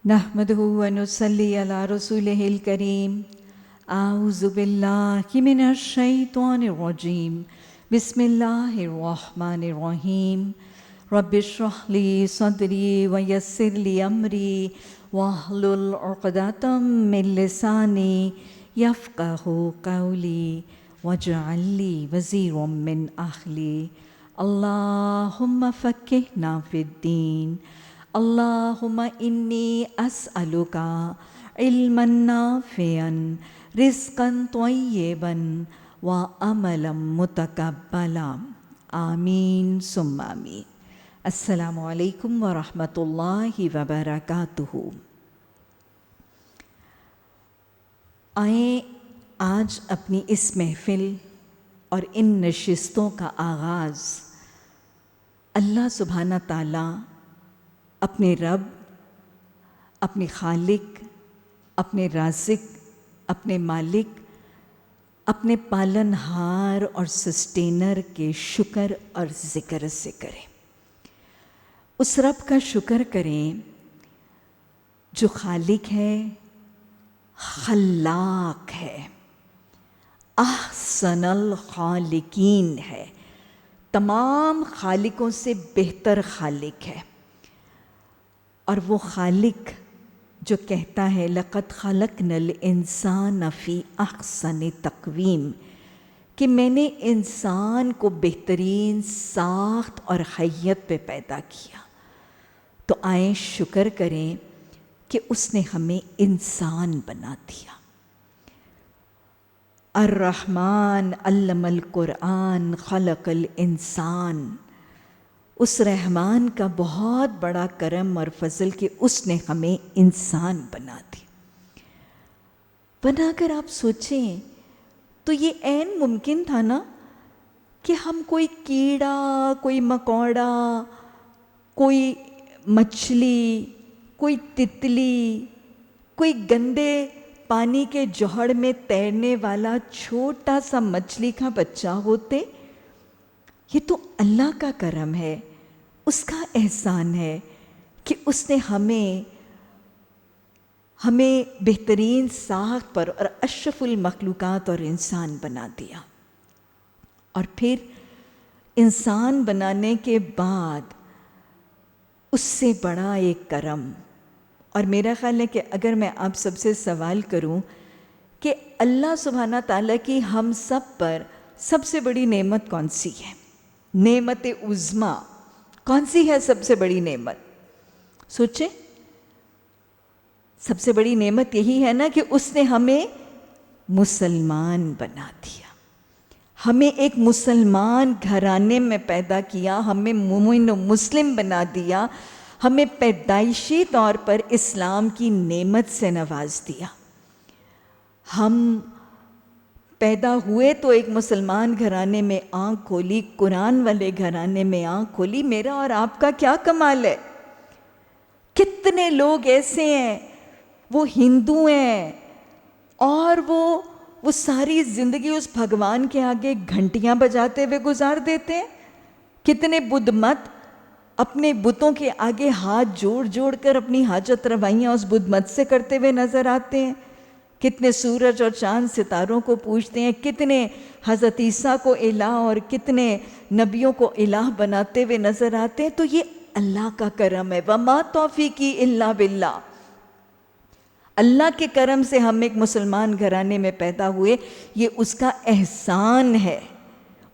نحمده ونصلي على رسوله الكريم. أعوذ بالله من الشيطان الرجيم. بسم الله الرحمن الرحيم. رب اشرح لي صدري ويسر لي أمري واحلل عقدة من لساني يفقهوا قولي واجعل لي وزيرا من أهلي. اللهم فقهنا في الدين. اللهم إني أسألك علما نافعا رزقا طيبا وعملا متقبلا. آمین ثم آمین. السلام علیکم ورحمۃ اللہ وبرکاتہ. آئیں آج اپنی اس محفل اور ان نشستوں کا آغاز اللہ سبحانہ تعالیٰ اپنے رب، اپنے خالق، اپنے رازق، اپنے مالک، اپنے پالن ہار اور سسٹینر کے شکر اور ذکر سے کریں. اس رب کا شکر کریں جو خالق ہے، خلاق ہے، احسن الخالقین ہے، تمام خالقوں سے بہتر خالق ہے. اور وہ خالق جو کہتا ہے لَقَدْ خَلَقْنَا الْإِنسَانَ فِي أَحْسَنِ تَقْوِيمٍ، کہ میں نے انسان کو بہترین ساخت اور حیت پہ پیدا کیا. تو آئیں شکر کریں کہ اس نے ہمیں انسان بنا دیا. الرحمن علم القرآن خلق الانسان. اس رحمان کا بہت بڑا کرم اور فضل کہ اس نے ہمیں انسان بنا دی. ورنہ اگر آپ سوچیں تو یہ عین ممکن تھا نا کہ ہم کوئی کیڑا، کوئی مکوڑا، کوئی مچھلی، کوئی تتلی، کوئی گندے پانی کے جوہر میں تیرنے والا چھوٹا سا مچھلی کا بچہ ہوتے. یہ تو اللہ کا کرم ہے، اس کا احسان ہے کہ اس نے ہمیں بہترین ساخت پر اور اشرف المخلوقات اور انسان بنا دیا. اور پھر انسان بنانے کے بعد اس سے بڑا ایک کرم. اور میرا خیال ہے کہ اگر میں آپ سب سے سوال کروں کہ اللہ سبحانہ تعالیٰ کی ہم سب پر سب سے بڑی نعمت کون سی ہے، نعمت عظمیٰ کون سی ہے؟ سب سے بڑی نعمت سوچیں. سب سے بڑی نعمت یہی ہے نا کہ اس نے ہمیں مسلمان بنا دیا، ہمیں ایک مسلمان گھرانے میں پیدا کیا، ہمیں مومن و مسلم بنا دیا، ہمیں پیدائشی طور پر اسلام کی نعمت سے نواز دیا. ہم پیدا ہوئے تو ایک مسلمان گھرانے میں آنکھ کھولی، قرآن والے گھرانے میں آنکھ کھولی. میرا اور آپ کا کیا کمال ہے؟ کتنے لوگ ایسے ہیں وہ ہندو ہیں اور وہ ساری زندگی اس بھگوان کے آگے گھنٹیاں بجاتے ہوئے گزار دیتے ہیں. کتنے بدھ مت اپنے بتوں کے آگے ہاتھ جوڑ جوڑ کر اپنی حاجت روائیاں اس بدھ مت سے کرتے ہوئے نظر آتے ہیں. کتنے سورج اور چاند ستاروں کو پوجتے ہیں، کتنے حضرت عیسیٰ کو الہ اور کتنے نبیوں کو الہ بناتے ہوئے نظر آتے ہیں. تو یہ اللہ کا کرم ہے. وَمَا تَوْفِيقِي إِلَّا بِاللَّهِ. اللہ کے کرم سے ہم ایک مسلمان گھرانے میں پیدا ہوئے، یہ اس کا احسان ہے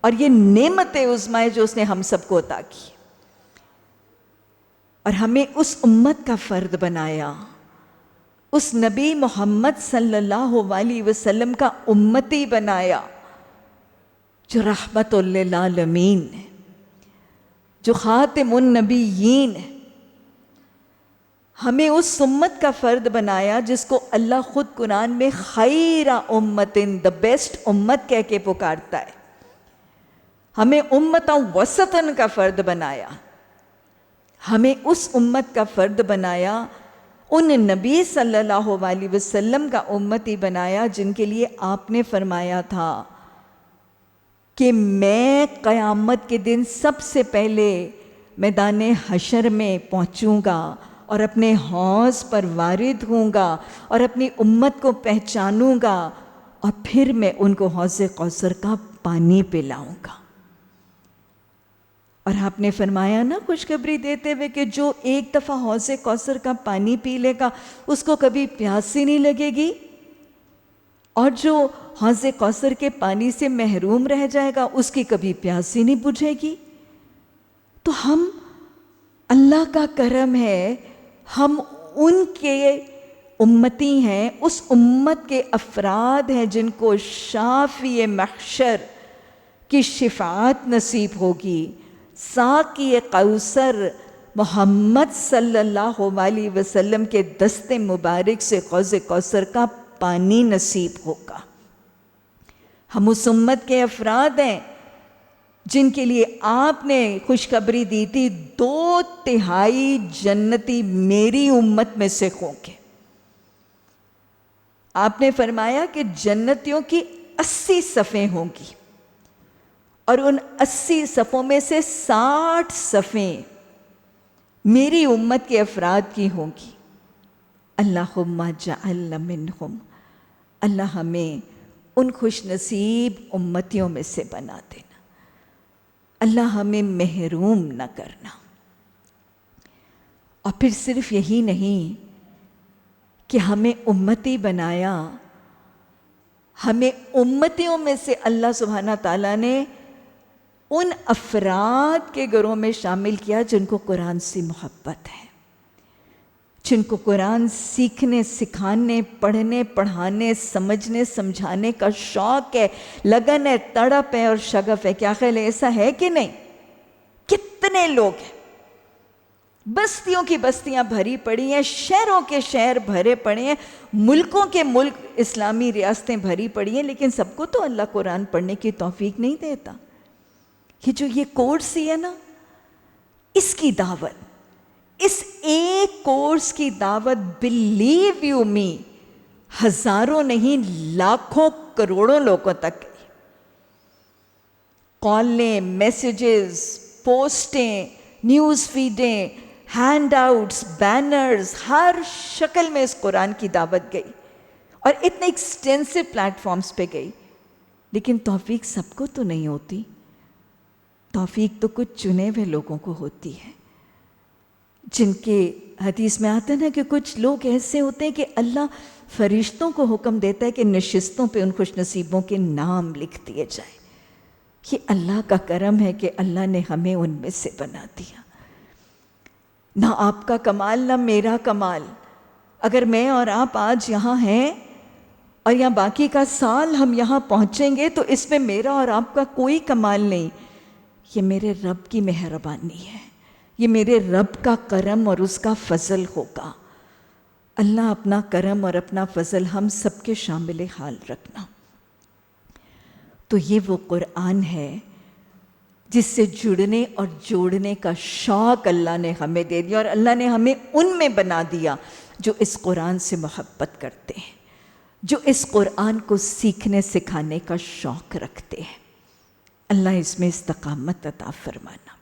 اور یہ نعمت عظمیٰ ہے جو اس نے ہم سب کو عطا کی. اور ہمیں اس امت کا فرد بنایا، اس نبی محمد صلی اللہ علیہ وسلم کا امتی بنایا جو رحمت للعالمین ہے، جو خاتم النبیین ہے. ہمیں اس امت کا فرد بنایا جس کو اللہ خود قرآن میں خیر امتن، دا بیسٹ امت کہہ کے پکارتا ہے. ہمیں امت وسطن کا فرد بنایا، ہمیں اس امت کا فرد بنایا، ان نبی صلی اللہ علیہ وسلم کا امتی بنایا جن کے لیے آپ نے فرمایا تھا کہ میں قیامت کے دن سب سے پہلے میدان حشر میں پہنچوں گا اور اپنے حوض پر وارد ہوں گا اور اپنی امت کو پہچانوں گا اور پھر میں ان کو حوض کوثر کا پانی پلاؤں گا۔ اور آپ نے فرمایا نا خوشخبری دیتے ہوئے کہ جو ایک دفعہ حوض کوثر کا پانی پی لے گا اس کو کبھی پیاس ہی نہیں لگے گی، اور جو حوض کوثر کے پانی سے محروم رہ جائے گا اس کی کبھی پیاس ہی نہیں بجھے گی۔ تو ہم، اللہ کا کرم ہے، ہم ان کے امتی ہیں، اس امت کے افراد ہیں جن کو شافی محشر کی شفاعت نصیب ہوگی، ساقی کوثر محمد صلی اللہ علیہ وسلم کے دست مبارک سے حوض کوثر کا پانی نصیب ہوگا۔ ہم اس امت کے افراد ہیں جن کے لیے آپ نے خوشخبری دی تھی 2/3 جنتی میری امت میں سے ہوں گے۔ آپ نے فرمایا کہ جنتیوں کی 80 صفیں ہوں گی اور ان 80 صفوں میں سے 60 صفیں میری امت کے افراد کی ہوں گی۔ اللہم اجعلنا منہم، اللہ ہمیں ان خوش نصیب امتیوں میں سے بنا دینا، اللہ ہمیں محروم نہ کرنا۔ اور پھر صرف یہی نہیں کہ ہمیں امتی بنایا، ہمیں امتیوں میں سے اللہ سبحانہ تعالیٰ نے ان افراد کے گروہ میں شامل کیا جن کو قرآن سے محبت ہے، جن کو قرآن سیکھنے، سکھانے، پڑھنے، پڑھانے، سمجھنے، سمجھانے کا شوق ہے، لگن ہے، تڑپ ہے اور شغف ہے۔ کیا خیال ہے، ایسا ہے کہ نہیں؟ کتنے لوگ ہیں، بستیوں کی بستیاں بھری پڑی ہیں، شہروں کے شہر بھرے پڑے ہیں، ملکوں کے ملک اسلامی ریاستیں بھری پڑی ہیں، لیکن سب کو تو اللہ قرآن پڑھنے کی توفیق نہیں دیتا۔ یہ کورس ہی ہے نا، اس کی دعوت، اس ایک کورس کی دعوت، بلیو یو می، ہزاروں نہیں لاکھوں کروڑوں لوگوں تک، کالیں، میسیجز، پوسٹیں، نیوز فیڈیں، ہینڈ آؤٹس، بینرز، ہر شکل میں اس قرآن کی دعوت گئی اور اتنے ایکسٹینسو پلیٹ فارمز پہ گئی، لیکن توفیق سب کو تو نہیں ہوتی، توفیق تو کچھ چنے ہوئے لوگوں کو ہوتی ہے، جن کے حدیث میں آتا ہے نا کہ کچھ لوگ ایسے ہوتے ہیں کہ اللہ فرشتوں کو حکم دیتا ہے کہ نشستوں پہ ان خوش نصیبوں کے نام لکھ دیے جائیں۔ یہ اللہ کا کرم ہے کہ اللہ نے ہمیں ان میں سے بنا دیا۔ نہ آپ کا کمال نہ میرا کمال، اگر میں اور آپ آج یہاں ہیں اور یا باقی کا سال ہم یہاں پہنچیں گے تو اس میں میرا اور آپ کا کوئی کمال نہیں، یہ میرے رب کی مہربانی ہے، یہ میرے رب کا کرم اور اس کا فضل ہوگا۔ اللہ اپنا کرم اور اپنا فضل ہم سب کے شامل حال رکھنا۔ تو یہ وہ قرآن ہے جس سے جڑنے اور جوڑنے کا شوق اللہ نے ہمیں دے دیا، اور اللہ نے ہمیں ان میں بنا دیا جو اس قرآن سے محبت کرتے ہیں، جو اس قرآن کو سیکھنے سکھانے کا شوق رکھتے ہیں۔ اللہ اس میں استقامت عطا فرمانا۔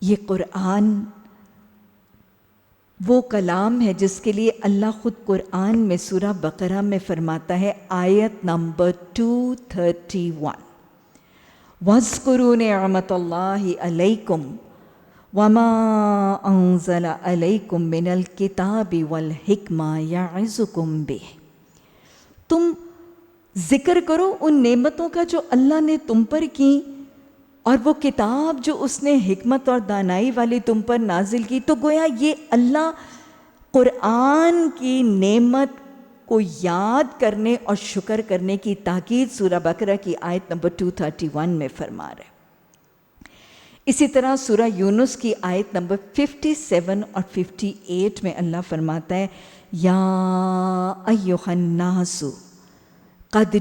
یہ قرآن وہ کلام ہے جس کے لیے اللہ خود قرآن میں سورہ بقرہ میں فرماتا ہے، آیت نمبر 231، وَاذْكُرُوا نِعْمَةَ اللَّهِ عَلَيْكُمْ وَمَا أَنزَلَ عَلَيْكُمْ مِنَ الْكِتَابِ وَالْحِكْمَةِ يَعِظُكُمْ بِهِ، تم ذکر کرو ان نعمتوں کا جو اللہ نے تم پر کی اور وہ کتاب جو اس نے حکمت اور دانائی والی تم پر نازل کی۔ تو گویا یہ اللہ قرآن کی نعمت کو یاد کرنے اور شکر کرنے کی تاکید سورہ بقرہ کی آیت نمبر 231 میں فرما رہے۔ اسی طرح سورہ یونس کی آیت نمبر 57 اور 58 میں اللہ فرماتا ہے، یا ایھا الناس قد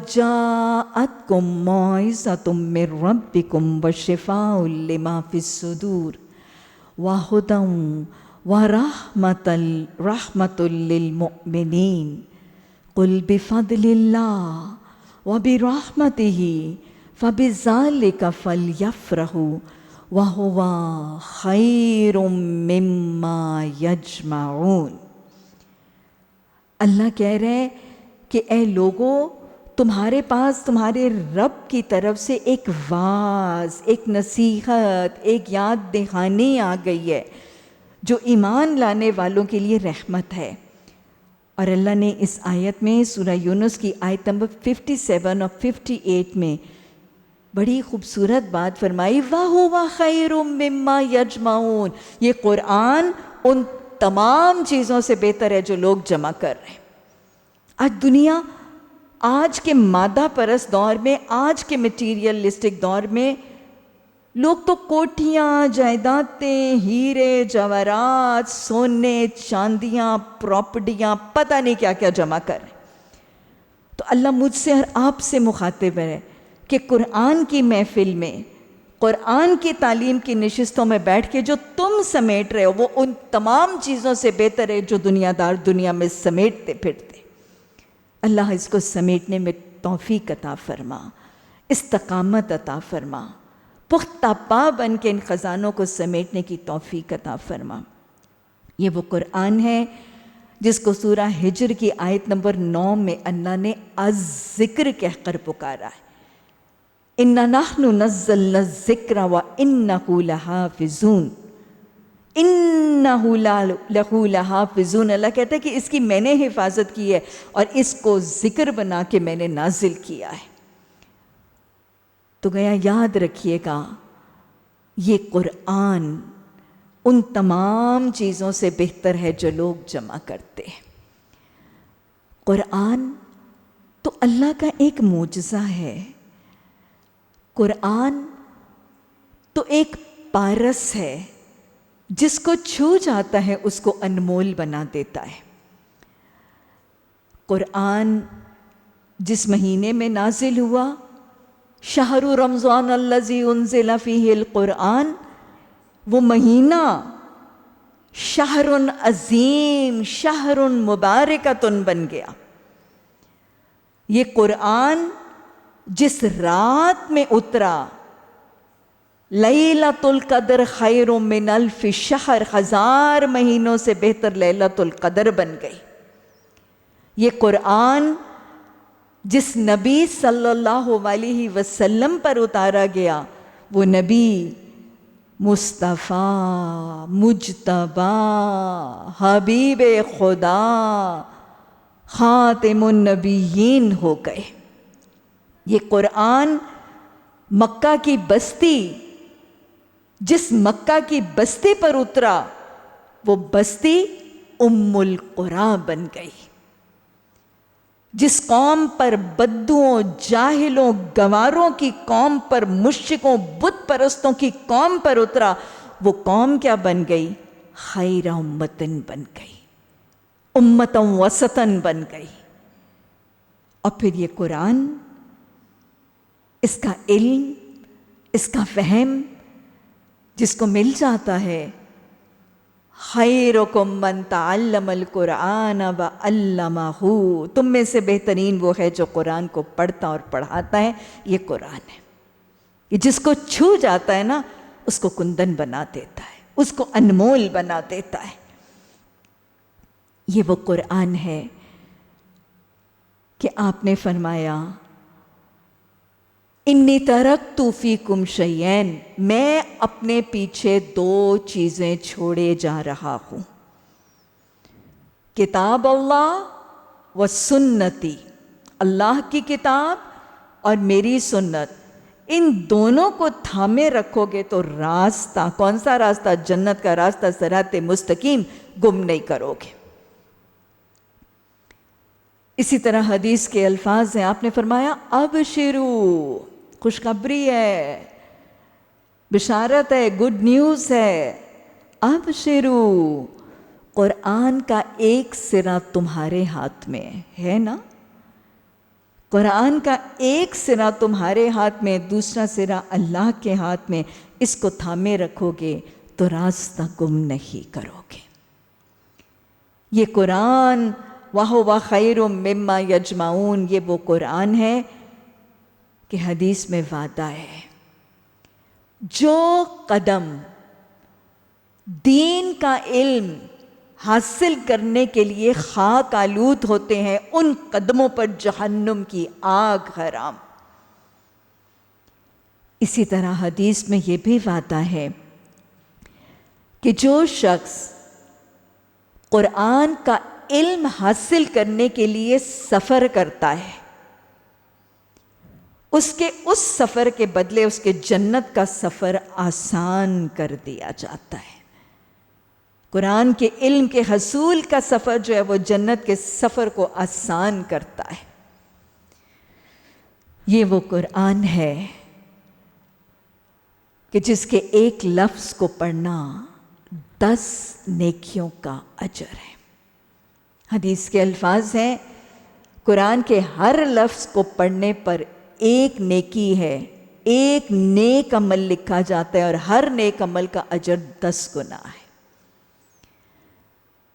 جاءتکم موعظۃ من ربکم وشفاء لما فی الصدور وہدی ورحمۃ للمؤمنین قل بفضل اللہ وبرحمتہ فبذلک فلیفرحوا وَهُوَ خَيْرٌ مِّمَّا يَجْمَعُونَ۔ اللہ کہہ رہے ہیں کہ اے لوگو، تمہارے پاس تمہارے رب کی طرف سے ایک واعظ، ایک نصیحت، ایک یاد دہانی آ گئی ہے جو ایمان لانے والوں کے لیے رحمت ہے۔ اور اللہ نے اس آیت میں سورہ یونس کی آیت نمبر 57 اور 58 میں بڑی خوبصورت بات فرمائی، وَهُوَ خَيْرٌ مِّمَّا يَجْمَعُونَ۔ یہ قرآن ان تمام چیزوں سے بہتر ہے جو لوگ جمع کر رہے ہیں۔ آج دنیا، آج کے مادہ پرست دور میں، آج کے میٹیریلسٹک دور میں لوگ تو کوٹھیاں، جائیدادیں، ہیرے جواہرات، سونے چاندیاں، پراپرٹیاں، پتہ نہیں کیا کیا جمع کر رہے ہیں۔ تو اللہ مجھ سے اور آپ سے مخاطب ہے کہ قرآن کی محفل میں، قرآن کی تعلیم کی نشستوں میں بیٹھ کے جو تم سمیٹ رہے ہو وہ ان تمام چیزوں سے بہتر ہے جو دنیا دار دنیا میں سمیٹتے پھرتے۔ اللہ اس کو سمیٹنے میں توفیق عطا فرما، استقامت عطا فرما، پختہ پا بن کے ان خزانوں کو سمیٹنے کی توفیق عطا فرما۔ یہ وہ قرآن ہے جس کو سورہ ہجر کی آیت نمبر 9 میں اللہ نے الذکر کہہ کر پکارا ہے، اِنَّا نَحْنُ نَزَّلْنَا الذِّکْرَ وَإِنَّهُ لَحَافِظُونَ، اِنَّهُ لَهُ لَحَافِظُونَ۔ اللہ کہتا ہے کہ اس کی میں نے حفاظت کی ہے اور اس کو ذکر بنا کے میں نے نازل کیا ہے۔ تو گیا یاد رکھیے گا، یہ قرآن ان تمام چیزوں سے بہتر ہے جو لوگ جمع کرتے ہیں۔ قرآن تو اللہ کا ایک معجزہ ہے، قرآن تو ایک پارس ہے، جس کو چھو جاتا ہے اس کو انمول بنا دیتا ہے۔ قرآن جس مہینے میں نازل ہوا، شہر رمضان الذی انزل فیہ القرآن، وہ مہینہ شہر عظیم، شہر مبارکۃ بن گیا۔ یہ قرآن جس رات میں اترا، لیلۃ القدر خیر من الف شہر، 1000 مہینوں سے بہتر لیلۃ القدر بن گئی۔ یہ قرآن جس نبی صلی اللہ علیہ وسلم پر اتارا گیا، وہ نبی مصطفیٰ، مجتبیٰ، حبیب خدا، خاتم النبیین ہو گئے۔ یہ قرآن مکہ کی بستی، جس مکہ کی بستی پر اترا، وہ بستی ام القریٰ بن گئی۔ جس قوم پر بدوؤں، جاہلوں، گواروں کی قوم پر، مشرکوں، بت پرستوں کی قوم پر اترا، وہ قوم کیا بن گئی؟ خیر امتن بن گئی، امتن وسطن بن گئی۔ اور پھر یہ قرآن، اس کا علم، اس کا فہم جس کو مل جاتا ہے، خیرکم من تعلم القرآن وعلمہ، تم میں سے بہترین وہ ہے جو قرآن کو پڑھتا اور پڑھاتا ہے۔ یہ قرآن ہے، یہ جس کو چھو جاتا ہے نا، اس کو کندن بنا دیتا ہے، اس کو انمول بنا دیتا ہے۔ یہ وہ قرآن ہے کہ آپ نے فرمایا، انی ترکت فیکم شیئین، میں اپنے پیچھے 2 چیزیں چھوڑے جا رہا ہوں، کتاب اللہ و سنتی، اللہ کی کتاب اور میری سنت، ان دونوں کو تھامے رکھو گے تو راستہ، کون سا راستہ؟ جنت کا راستہ، صراط مستقیم، گم نہیں کرو گے۔ اسی طرح حدیث کے الفاظ ہیں، آپ نے فرمایا ابشروا، خوشخبری ہے، بشارت ہے، گڈ نیوز ہے، ابشروا، قرآن کا ایک سرا تمہارے ہاتھ میں ہے نا، قرآن کا ایک سرا تمہارے ہاتھ میں، دوسرا سرا اللہ کے ہاتھ میں، اس کو تھامے رکھو گے تو راستہ گم نہیں کرو گے۔ یہ قرآن وَهُوَ خَيْرٌ مِّمَّا يَجْمَعُونَ، یہ وہ قرآن ہے کہ حدیث میں وعدہ ہے، جو قدم دین کا علم حاصل کرنے کے لیے خاک آلود ہوتے ہیں، ان قدموں پر جہنم کی آگ حرام۔ اسی طرح حدیث میں یہ بھی وعدہ ہے کہ جو شخص قرآن کا علم حاصل کرنے کے لیے سفر کرتا ہے، اس سفر کے بدلے اس کے جنت کا سفر آسان کر دیا جاتا ہے۔ قرآن کے علم کے حصول کا سفر جو ہے وہ جنت کے سفر کو آسان کرتا ہے۔ یہ وہ قرآن ہے کہ جس کے ایک لفظ کو پڑھنا 10 نیکیوں کا اجر ہے۔ حدیث کے الفاظ ہیں، قرآن کے ہر لفظ کو پڑھنے پر ایک نیکی ہے، ایک نیک عمل لکھا جاتا ہے، اور ہر نیک عمل کا اجر 10 گنا ہے۔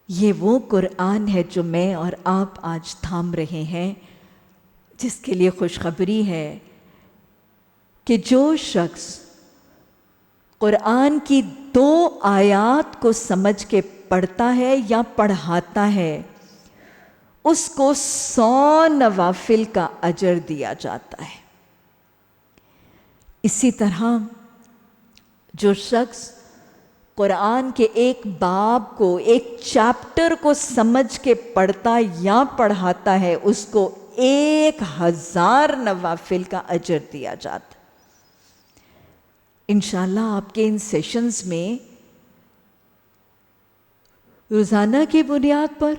یہ وہ قرآن ہے جو میں اور آپ آج تھام رہے ہیں، جس کے لیے خوشخبری ہے کہ جو شخص قرآن کی 2 آیات کو سمجھ کے پڑھتا ہے یا پڑھاتا ہے، اس کو 100 نوافل کا اجر دیا جاتا ہے۔ اسی طرح جو شخص قرآن کے ایک باب کو، ایک چیپٹر کو سمجھ کے پڑھتا یا پڑھاتا ہے، اس کو 1000 نوافل کا اجر دیا جاتا ہے۔ انشاءاللہ آپ کے ان سیشنز میں روزانہ کی بنیاد پر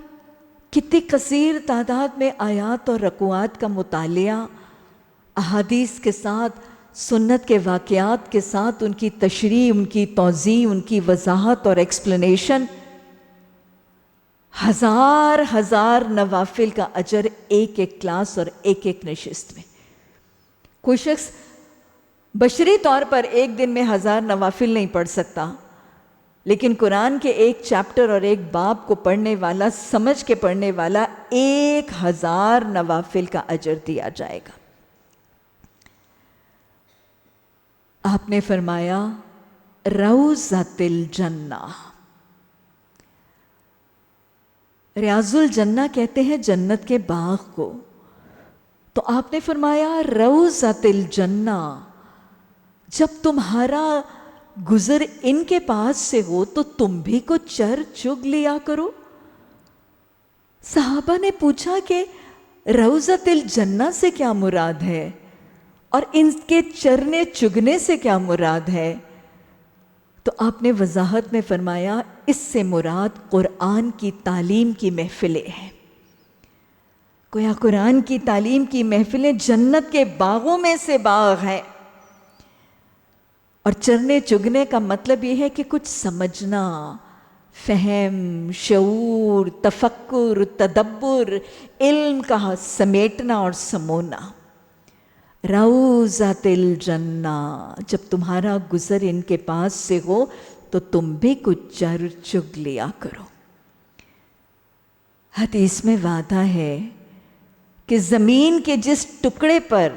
کتنی کثیر تعداد میں آیات اور رکوعات کا مطالعہ، احادیث کے ساتھ، سنت کے واقعات کے ساتھ ان کی تشریح، ان کی توضیح، ان کی وضاحت اور ایکسپلینیشن، 1000 نوافل کا اجر ایک ایک کلاس اور ایک ایک نشست میں۔ کوئی شخص بشری طور پر ایک دن میں 1000 نوافل نہیں پڑھ سکتا، لیکن قرآن کے ایک چیپٹر اور ایک باب کو پڑھنے والا، سمجھ کے پڑھنے والا، 1000 نوافل کا اجر دیا جائے گا۔ آپ نے فرمایا روضۃ الجنہ، ریاض الجنہ کہتے ہیں جنت کے باغ کو، تو آپ نے فرمایا روضۃ الجنہ، جب تمہارا گزر ان کے پاس سے ہو تو تم بھی کچھ چر چگ لیا کرو۔ صحابہ نے پوچھا کہ روضۃ الجنہ سے کیا مراد ہے اور ان کے چرنے چگنے سے کیا مراد ہے؟ تو آپ نے وضاحت میں فرمایا اس سے مراد قرآن کی تعلیم کی محفلیں ہیں۔ گویا قرآن کی تعلیم کی محفلیں جنت کے باغوں میں سے باغ ہیں، اور چرنے چگنے کا مطلب یہ ہے کہ کچھ سمجھنا، فہم، شعور، تفکر، تدبر، علم کا سمیٹنا اور سمونا۔ روضۃ الجنہ، جب تمہارا گزر ان کے پاس سے ہو تو تم بھی کچھ چر چگ لیا کرو۔ حدیث میں وعدہ ہے کہ زمین کے جس ٹکڑے پر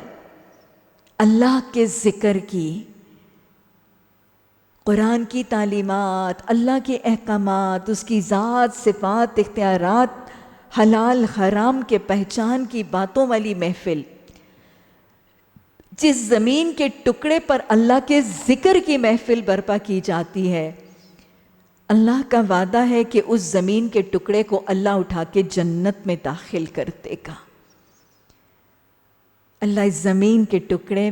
اللہ کے ذکر کی، قرآن کی تعلیمات، اللہ کے احکامات، اس کی ذات، صفات، اختیارات، حلال حرام کے پہچان کی باتوں والی محفل، جس زمین کے ٹکڑے پر اللہ کے ذکر کی محفل برپا کی جاتی ہے، اللہ کا وعدہ ہے کہ اس زمین کے ٹکڑے کو اللہ اٹھا کے جنت میں داخل کر دے گا۔ اللہ اس زمین کے ٹکڑے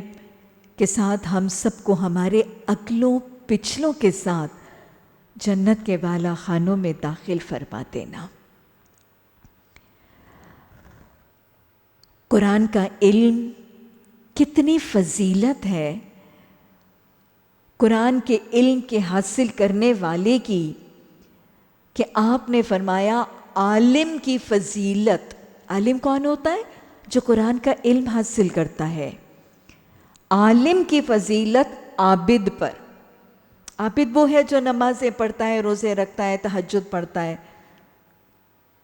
کے ساتھ ہم سب کو ہمارے اگلوں پچھلوں کے ساتھ جنت کے بالا خانوں میں داخل فرما دینا۔ قرآن کا علم کتنی فضیلت ہے، قرآن کے علم کے حاصل کرنے والے کی، کہ آپ نے فرمایا عالم کی فضیلت۔ عالم کون ہوتا ہے؟ جو قرآن کا علم حاصل کرتا ہے۔ عالم کی فضیلت عابد پر۔ عابد وہ ہے جو نمازیں پڑھتا ہے، روزے رکھتا ہے، تہجد پڑھتا ہے۔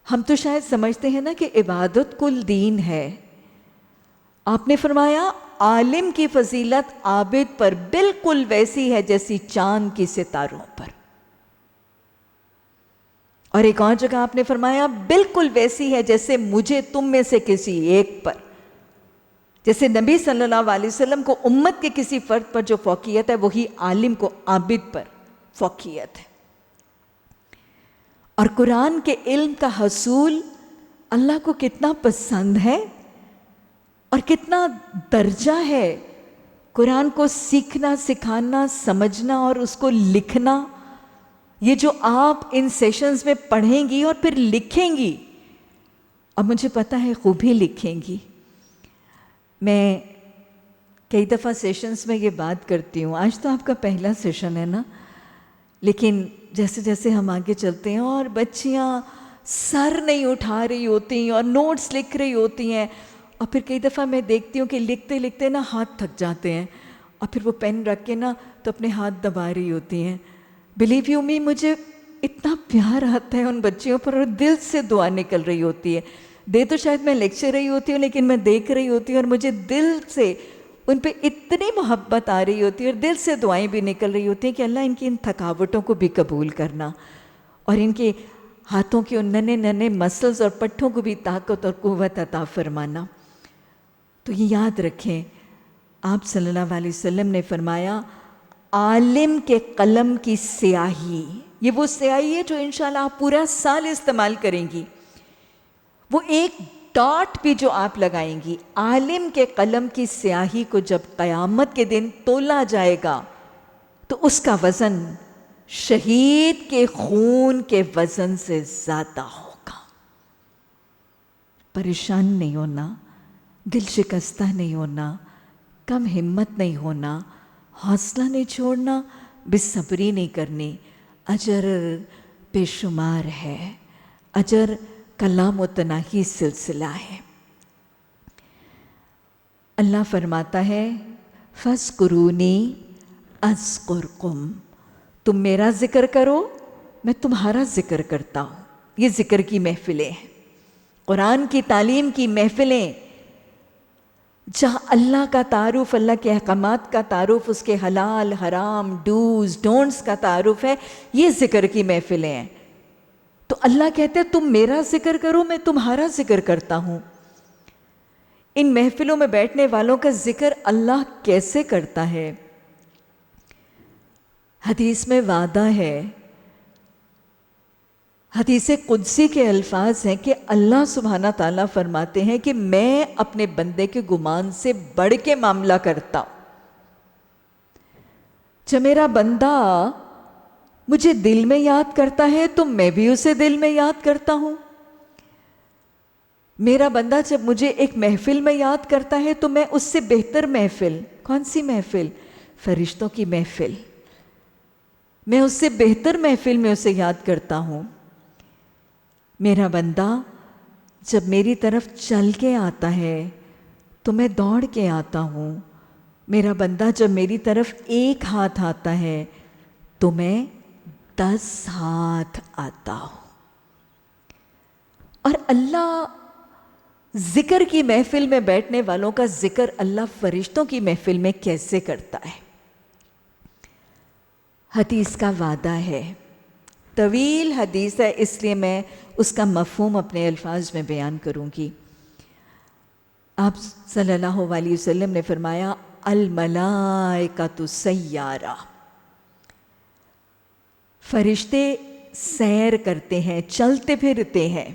ہم تو شاید سمجھتے ہیں نا کہ عبادت کل دین ہے۔ آپ نے فرمایا عالم کی فضیلت عابد پر بالکل ویسی ہے جیسی چاند کی ستاروں پر. اور ایک اور جگہ آپ نے فرمایا بالکل ویسی ہے جیسے مجھے تم میں سے کسی ایک پر. جیسے نبی صلی اللہ علیہ وسلم کو امت کے کسی فرد پر جو فوقیت ہے وہی عالم کو عابد پر فوقیت ہے. اور قرآن کے علم کا حصول اللہ کو کتنا پسند ہے اور کتنا درجہ ہے. قرآن کو سیکھنا، سکھانا، سمجھنا اور اس کو لکھنا، یہ جو آپ ان سیشنز میں پڑھیں گی اور پھر لکھیں گی، اور مجھے پتہ ہے خوب ہی لکھیں گی. میں کئی دفعہ سیشنز میں یہ بات کرتی ہوں، آج تو آپ کا پہلا سیشن ہے نا، لیکن جیسے جیسے ہم آگے چلتے ہیں اور بچیاں سر نہیں اٹھا رہی ہوتی اور نوٹس لکھ رہی ہوتی ہیں، اور پھر کئی دفعہ میں دیکھتی ہوں کہ لکھتے لکھتے نا ہاتھ تھک جاتے ہیں، اور پھر وہ پین رکھ کے نا تو اپنے ہاتھ دبا رہی ہوتی ہیں. بلیو یو می، مجھے اتنا پیار آتا ہے ان بچیوں پر اور دل سے دعا نکل رہی ہوتی ہے. دے تو شاید میں لیکچر رہی ہوتی ہوں لیکن میں دیکھ رہی ہوتی ہوں اور مجھے دل سے ان پہ اتنی محبت آ رہی ہوتی ہے اور دل سے دعائیں بھی نکل رہی ہوتی ہیں کہ اللہ ان کی ان تھکاوٹوں کو بھی قبول کرنا اور ان کے ہاتھوں کے ان ننے ننے مسلز اور پٹھوں کو بھی طاقت اور قوت عطا فرمانا. تو یہ یاد رکھیں، آپ صلی اللہ علیہ وسلم نے فرمایا عالم کے قلم کی سیاہی، یہ وہ سیاہی ہے جو انشاءاللہ آپ پورا سال استعمال کریں گی. وہ ایک ڈاٹ بھی جو آپ لگائیں گی، عالم کے قلم کی سیاہی کو جب قیامت کے دن تولا جائے گا تو اس کا وزن شہید کے خون کے وزن سے زیادہ ہوگا. پریشان نہیں ہونا، دل شکستہ نہیں ہونا، کم ہمت نہیں ہونا، حوصلہ نہیں چھوڑنا، بے صبری نہیں کرنی. اجر بے شمار ہے، اجر کا لامتناہی سلسلہ ہے. اللہ فرماتا ہے فَاذْكُرُونِي أَذْكُرْكُمْ، تم میرا ذکر کرو میں تمہارا ذکر کرتا ہوں. یہ ذکر کی محفلیں ہیں، قرآن کی تعلیم کی محفلیں، جہاں اللہ کا تعارف، اللہ کے احکامات کا تعارف، اس کے حلال حرام ڈوز ڈونٹس کا تعارف ہے، یہ ذکر کی محفلیں ہیں. تو اللہ کہتے ہیں تم میرا ذکر کرو میں تمہارا ذکر کرتا ہوں. ان محفلوں میں بیٹھنے والوں کا ذکر اللہ کیسے کرتا ہے؟ حدیث میں وعدہ ہے، حدیث قدسی کے الفاظ ہیں کہ اللہ سبحانہ تعالیٰ فرماتے ہیں کہ میں اپنے بندے کے گمان سے بڑھ کے معاملہ کرتا ہوں. جب میرا بندہ مجھے دل میں یاد کرتا ہے تو میں بھی اسے دل میں یاد کرتا ہوں. میرا بندہ جب مجھے ایک محفل میں یاد کرتا ہے تو میں اس سے بہتر محفل، کون سی محفل؟ فرشتوں کی محفل، میں اس سے بہتر محفل میں اسے یاد کرتا ہوں. میرا بندہ جب میری طرف چل کے آتا ہے تو میں دوڑ کے آتا ہوں. میرا بندہ جب میری طرف ایک ہاتھ آتا ہے تو میں 10 ہاتھ آتا ہوں. اور اللہ ذکر کی محفل میں بیٹھنے والوں کا ذکر اللہ فرشتوں کی محفل میں کیسے کرتا ہے؟ حدیث کا وعدہ ہے، طویل حدیث ہے، اس لیے میں اس کا مفہوم اپنے الفاظ میں بیان کروں گی. آپ صلی اللہ علیہ وسلم نے فرمایا الملائکۃ سیارہ، فرشتے سیر کرتے ہیں، چلتے پھرتے ہیں،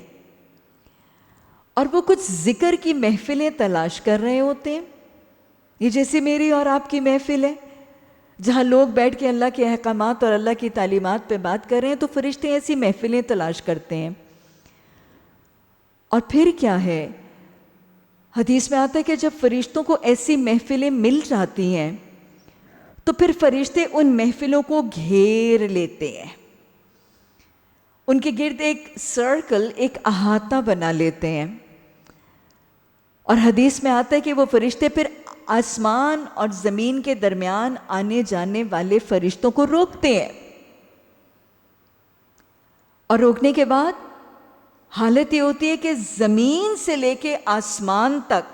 اور وہ کچھ ذکر کی محفلیں تلاش کر رہے ہوتے ہیں. یہ جیسے میری اور آپ کی محفل ہے جہاں لوگ بیٹھ کے اللہ کے احکامات اور اللہ کی تعلیمات پہ بات کر رہے ہیں، تو فرشتے ایسی محفلیں تلاش کرتے ہیں. اور پھر کیا ہے؟ حدیث میں آتا ہے کہ جب فرشتوں کو ایسی محفلیں مل جاتی ہیں تو پھر فرشتے ان محفلوں کو گھیر لیتے ہیں، ان کے گرد ایک سرکل، ایک احاطہ بنا لیتے ہیں. اور حدیث میں آتا ہے کہ وہ فرشتے پھر آسمان اور زمین کے درمیان آنے جانے والے فرشتوں کو روکتے ہیں، اور روکنے کے بعد حالت یہ ہوتی ہے کہ زمین سے لے کے آسمان تک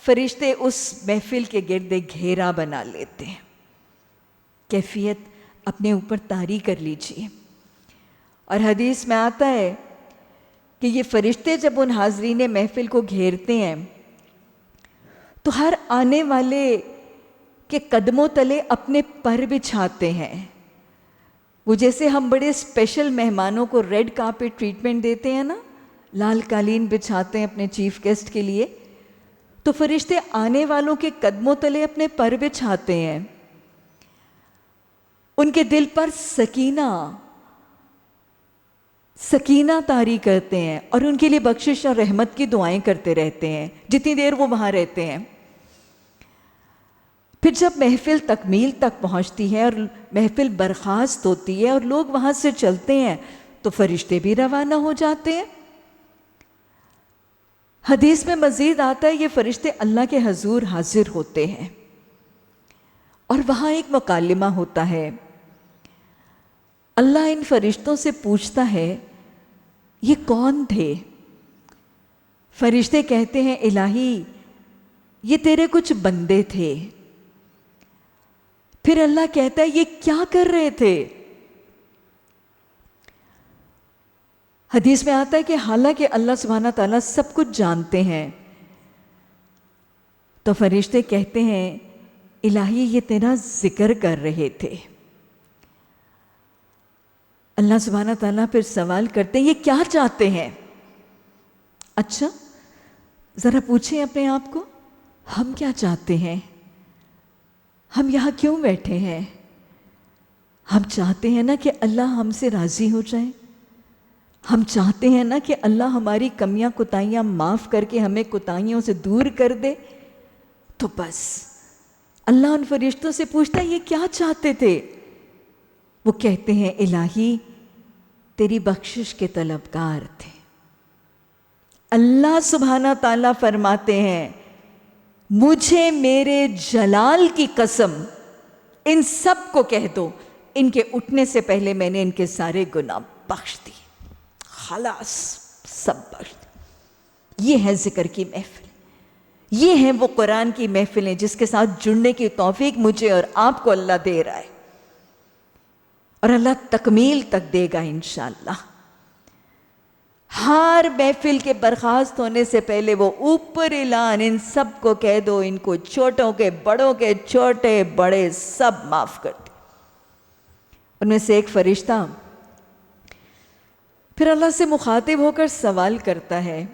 فرشتے اس محفل کے گرد گھیرا بنا لیتے ہیں. کیفیت اپنے اوپر طاری کر لیجئے. اور حدیث میں آتا ہے کہ یہ فرشتے جب ان حاضرین محفل کو گھیرتے ہیں تو ہر آنے والے کے قدموں تلے اپنے پر بچھاتے ہیں. وہ جیسے ہم بڑے اسپیشل مہمانوں کو ریڈ کارپیٹ ٹریٹمنٹ دیتے ہیں نا، لال قالین بچھاتے ہیں اپنے چیف گیسٹ کے لیے، تو فرشتے آنے والوں کے قدموں تلے اپنے پر بچھاتے ہیں. ان کے دل پر سکینہ طاری کرتے ہیں اور ان کے لیے بخشش اور رحمت کی دعائیں کرتے رہتے ہیں جتنی دیر وہ وہاں رہتے ہیں. پھر جب محفل تکمیل تک پہنچتی ہے اور محفل برخاست ہوتی ہے اور لوگ وہاں سے چلتے ہیں تو فرشتے بھی روانہ ہو جاتے ہیں. حدیث میں مزید آتا ہے یہ فرشتے اللہ کے حضور حاضر ہوتے ہیں اور وہاں ایک مکالمہ ہوتا ہے. اللہ ان فرشتوں سے پوچھتا ہے یہ کون تھے؟ فرشتے کہتے ہیں الہی یہ تیرے کچھ بندے تھے. پھر اللہ کہتا ہے یہ کیا کر رہے تھے؟ حدیث میں آتا ہے کہ حالانکہ اللہ سبحانہ تعالیٰ سب کچھ جانتے ہیں تو فرشتے کہتے ہیں الہی یہ تیرا ذکر کر رہے تھے. اللہ سبحانہ تعالیٰ پھر سوال کرتے ہیں یہ کیا چاہتے ہیں؟ اچھا ذرا پوچھیں اپنے آپ کو، ہم کیا چاہتے ہیں؟ ہم یہاں کیوں بیٹھے ہیں؟ ہم چاہتے ہیں نا کہ اللہ ہم سے راضی ہو جائے. ہم چاہتے ہیں نا کہ اللہ ہماری کمیاں کوتاہیاں معاف کر کے ہمیں کوتاہیوں سے دور کر دے. تو بس اللہ ان فرشتوں سے پوچھتا ہے یہ کیا چاہتے تھے؟ وہ کہتے ہیں الہی تیری بخشش کے طلبگار تھے. اللہ سبحانہ تعالیٰ فرماتے ہیں مجھے میرے جلال کی قسم ان سب کو کہہ دو ان کے اٹھنے سے پہلے میں نے ان کے سارے گناہ بخش دی. خلاص سب بخش دی. یہ ہے ذکر کی محفل. یہ ہیں وہ قرآن کی محفلیں جس کے ساتھ جڑنے کی توفیق مجھے اور آپ کو اللہ دے رہا ہے اور اللہ تکمیل تک دے گا انشاءاللہ. ہر محفل کے برخاست ہونے سے پہلے وہ اوپر اعلان ان سب کو کہہ دو ان کو چھوٹوں کے بڑوں کے چھوٹے بڑے سب معاف کر دے. ان میں سے ایک فرشتہ پھر اللہ سے مخاطب ہو کر سوال کرتا ہے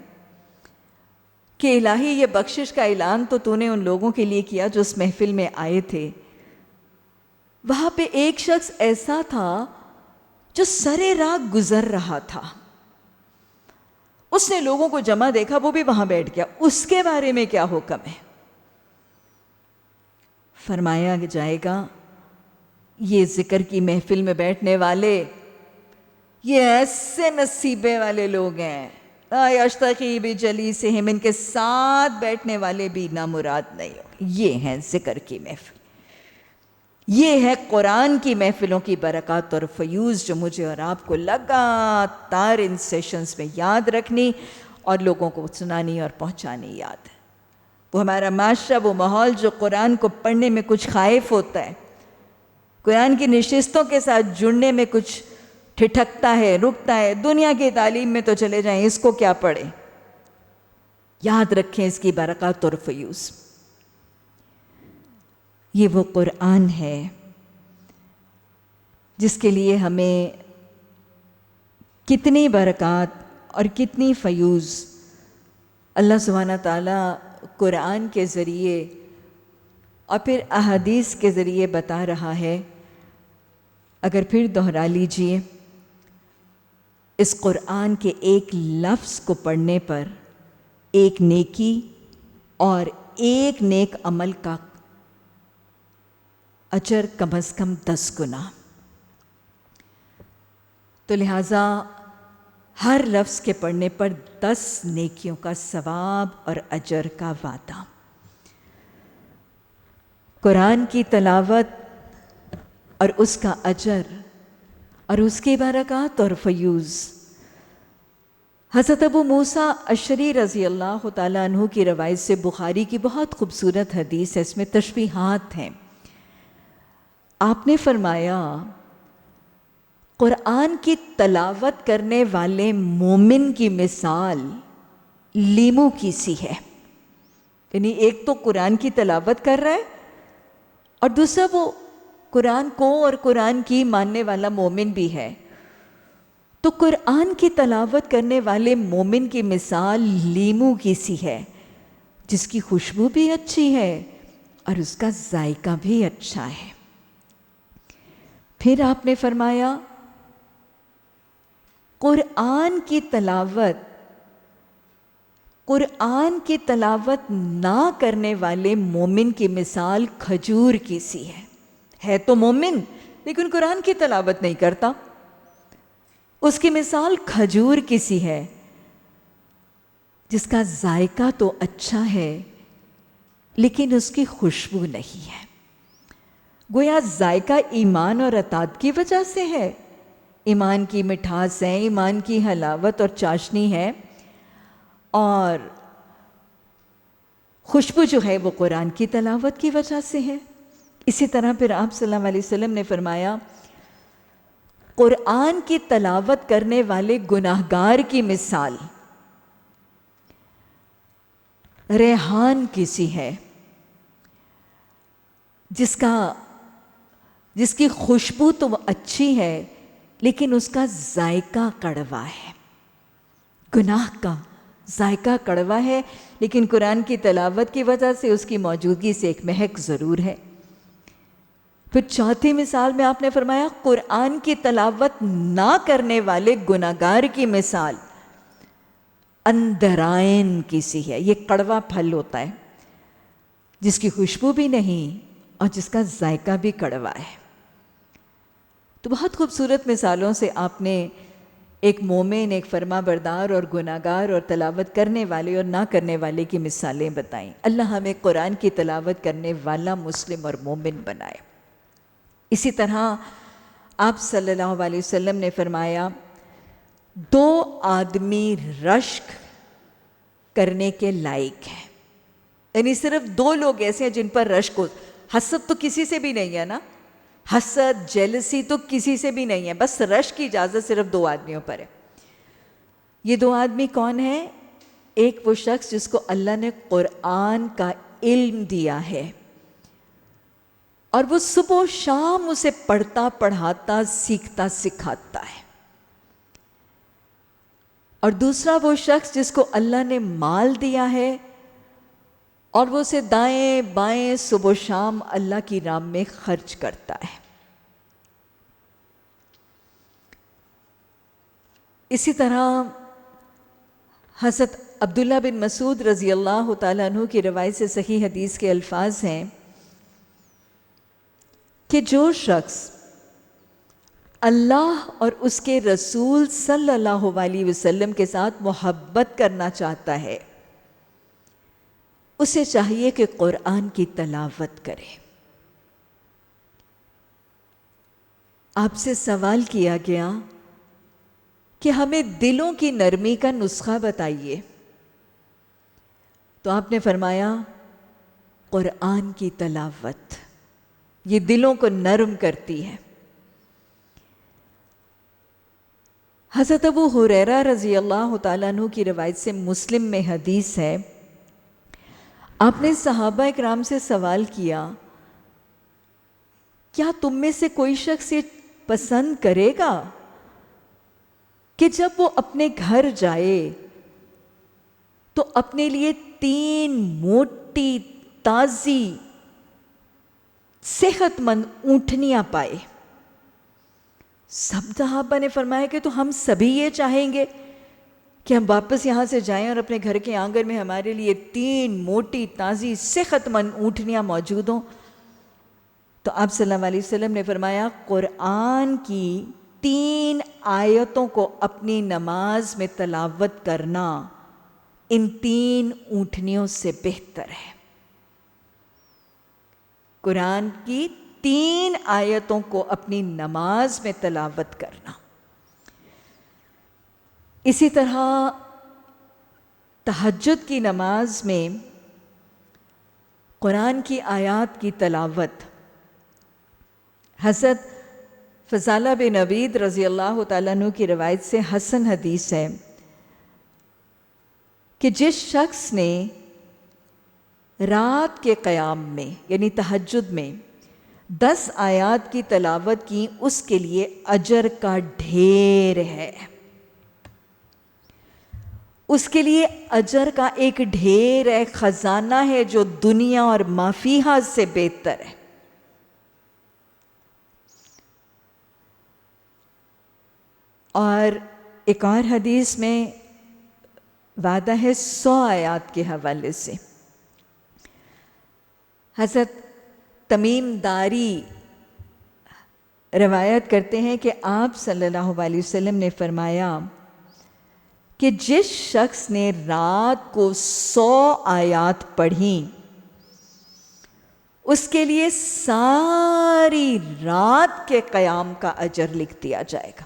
کہ الہی یہ بخشش کا اعلان تو نے ان لوگوں کے لیے کیا جو اس محفل میں آئے تھے. وہاں پہ ایک شخص ایسا تھا جو سرے راہ گزر رہا تھا. اس نے لوگوں کو جمع دیکھا، وہ بھی وہاں بیٹھ گیا. اس کے بارے میں کیا حکم ہے؟ فرمایا جائے گا یہ ذکر کی محفل میں بیٹھنے والے یہ ایسے نصیبے والے لوگ ہیں لا یشتقی بجلیسہم، ان کے ساتھ بیٹھنے والے بھی نامراد نہیں ہوں. یہ ہیں ذکر کی محفل. یہ ہے قرآن کی محفلوں کی برکات اور فیوز جو مجھے اور آپ کو لگاتار ان سیشنز میں یاد رکھنی اور لوگوں کو سنانی اور پہنچانی یاد ہے. وہ ہمارا معاشرہ، وہ ماحول جو قرآن کو پڑھنے میں کچھ خائف ہوتا ہے، قرآن کی نشستوں کے ساتھ جڑنے میں کچھ ٹھٹکتا ہے، رکتا ہے. دنیا کی تعلیم میں تو چلے جائیں، اس کو کیا پڑھیں. یاد رکھیں اس کی برکات اور فیوز. یہ وہ قرآن ہے جس کے لیے ہمیں کتنی برکات اور کتنی فیوز اللہ سبحانہ تعالیٰ قرآن کے ذریعے اور پھر احادیث کے ذریعے بتا رہا ہے. اگر پھر دہرا لیجئے، اس قرآن کے ایک لفظ کو پڑھنے پر ایک نیکی اور ایک نیک عمل کا اجر کم از کم 10 گنا. تو لہٰذا ہر لفظ کے پڑھنے پر 10 نیکیوں کا ثواب اور اجر کا وعدہ. قرآن کی تلاوت اور اس کا اجر اور اس کی برکات اور فیوز حضرت ابو موسیٰ اشعری رضی اللہ تعالیٰ عنہ کی روایت سے بخاری کی بہت خوبصورت حدیث ہے، اس میں تشبیہات ہیں۔ آپ نے فرمایا قرآن کی تلاوت کرنے والے مومن کی مثال لیمو کی سی ہے، یعنی ایک تو قرآن کی تلاوت کر رہا ہے اور دوسرا وہ قرآن کو اور قرآن کی ماننے والا مومن بھی ہے۔ تو قرآن کی تلاوت کرنے والے مومن کی مثال لیمو کی سی ہے، جس کی خوشبو بھی اچھی ہے اور اس کا ذائقہ بھی اچھا ہے۔ پھر آپ نے فرمایا قرآن کی تلاوت نہ کرنے والے مومن کی مثال کھجور کی سی ہے تو مومن لیکن قرآن کی تلاوت نہیں کرتا، اس کی مثال کھجور کی سی ہے جس کا ذائقہ تو اچھا ہے لیکن اس کی خوشبو نہیں ہے۔ گویا ذائقہ ایمان اور اطاعت کی وجہ سے ہے، ایمان کی مٹھاس ہے، ایمان کی حلاوت اور چاشنی ہے، اور خوشبو جو ہے وہ قرآن کی تلاوت کی وجہ سے ہے۔ اسی طرح پھر آپ صلی اللہ علیہ وسلم نے فرمایا قرآن کی تلاوت کرنے والے گناہگار کی مثال ریحان کی سی ہے، جس کی خوشبو تو وہ اچھی ہے لیکن اس کا ذائقہ کڑوا ہے، گناہ کا ذائقہ کڑوا ہے، لیکن قرآن کی تلاوت کی وجہ سے اس کی موجودگی سے ایک مہک ضرور ہے۔ پھر چوتھی مثال میں آپ نے فرمایا قرآن کی تلاوت نہ کرنے والے گناہگار کی مثال اندرائن کی سی ہے، یہ کڑوا پھل ہوتا ہے جس کی خوشبو بھی نہیں اور جس کا ذائقہ بھی کڑوا ہے۔ تو بہت خوبصورت مثالوں سے آپ نے ایک مومن، ایک فرما بردار اور گناہگار اور تلاوت کرنے والے اور نہ کرنے والے کی مثالیں بتائیں۔ اللہ ہمیں قرآن کی تلاوت کرنے والا مسلم اور مومن بنائے۔ اسی طرح آپ صلی اللہ علیہ وسلم نے فرمایا 2 آدمی رشک کرنے کے لائق ہیں، یعنی صرف 2 لوگ ایسے ہیں جن پر رشک ہو۔ حسد تو کسی سے بھی نہیں ہے نا، حسد جیلسی تو کسی سے بھی نہیں ہے، بس رشک کی اجازت صرف 2 آدمیوں پر ہے۔ یہ 2 آدمی کون ہیں؟ ایک وہ شخص جس کو اللہ نے قرآن کا علم دیا ہے اور وہ صبح و شام اسے پڑھتا پڑھاتا سیکھتا سکھاتا ہے، اور دوسرا وہ شخص جس کو اللہ نے مال دیا ہے اور وہ اسے دائیں بائیں صبح و شام اللہ کی راہ میں خرچ کرتا ہے۔ اسی طرح حضرت عبداللہ بن مسعود رضی اللہ تعالیٰ عنہ کی روایت سے صحیح حدیث کے الفاظ ہیں کہ جو شخص اللہ اور اس کے رسول صلی اللہ علیہ وسلم کے ساتھ محبت کرنا چاہتا ہے اسے چاہیے کہ قرآن کی تلاوت کرے۔ آپ سے سوال کیا گیا کہ ہمیں دلوں کی نرمی کا نسخہ بتائیے، تو آپ نے فرمایا قرآن کی تلاوت، یہ دلوں کو نرم کرتی ہے۔ حضرت ابو ہریرہ رضی اللہ تعالیٰ عنہ کی روایت سے مسلم میں حدیث ہے، آپ نے صحابہ اکرام سے سوال کیا کیا تم میں سے کوئی شخص یہ پسند کرے گا کہ جب وہ اپنے گھر جائے تو اپنے لیے 3 موٹی تازی صحت مند اونٹنیاں پائے؟ سب صحابہ نے فرمایا کہ تو ہم سبھی یہ چاہیں گے کہ ہم واپس یہاں سے جائیں اور اپنے گھر کے آنگن میں ہمارے لیے 3 موٹی تازی صحت مند اونٹنیاں موجود ہوں۔ تو آپ صلی اللہ علیہ وسلم نے فرمایا قرآن کی 3 آیتوں کو اپنی نماز میں تلاوت کرنا ان 3 اونٹنیوں سے بہتر ہے۔ قرآن کی 3 آیتوں کو اپنی نماز میں تلاوت کرنا۔ اسی طرح تہجد کی نماز میں قرآن کی آیات کی تلاوت، حضرت فضالہ بن عبید رضی اللہ تعالیٰ عنہ کی روایت سے حسن حدیث ہے کہ جس شخص نے رات کے قیام میں یعنی تہجد میں 10 آیات کی تلاوت کی، اس کے لیے اجر کا ڈھیر ہے، اس کے لیے اجر کا ایک ڈھیر ہے، خزانہ ہے جو دنیا اور ما فیہا سے بہتر ہے۔ اور ایک اور حدیث میں وعدہ ہے 100 آیات کے حوالے سے۔ حضرت تمیم داری روایت کرتے ہیں کہ آپ صلی اللہ علیہ وسلم نے فرمایا کہ جس شخص نے رات کو 100 آیات پڑھیں، اس کے لیے ساری رات کے قیام کا اجر لکھ دیا جائے گا۔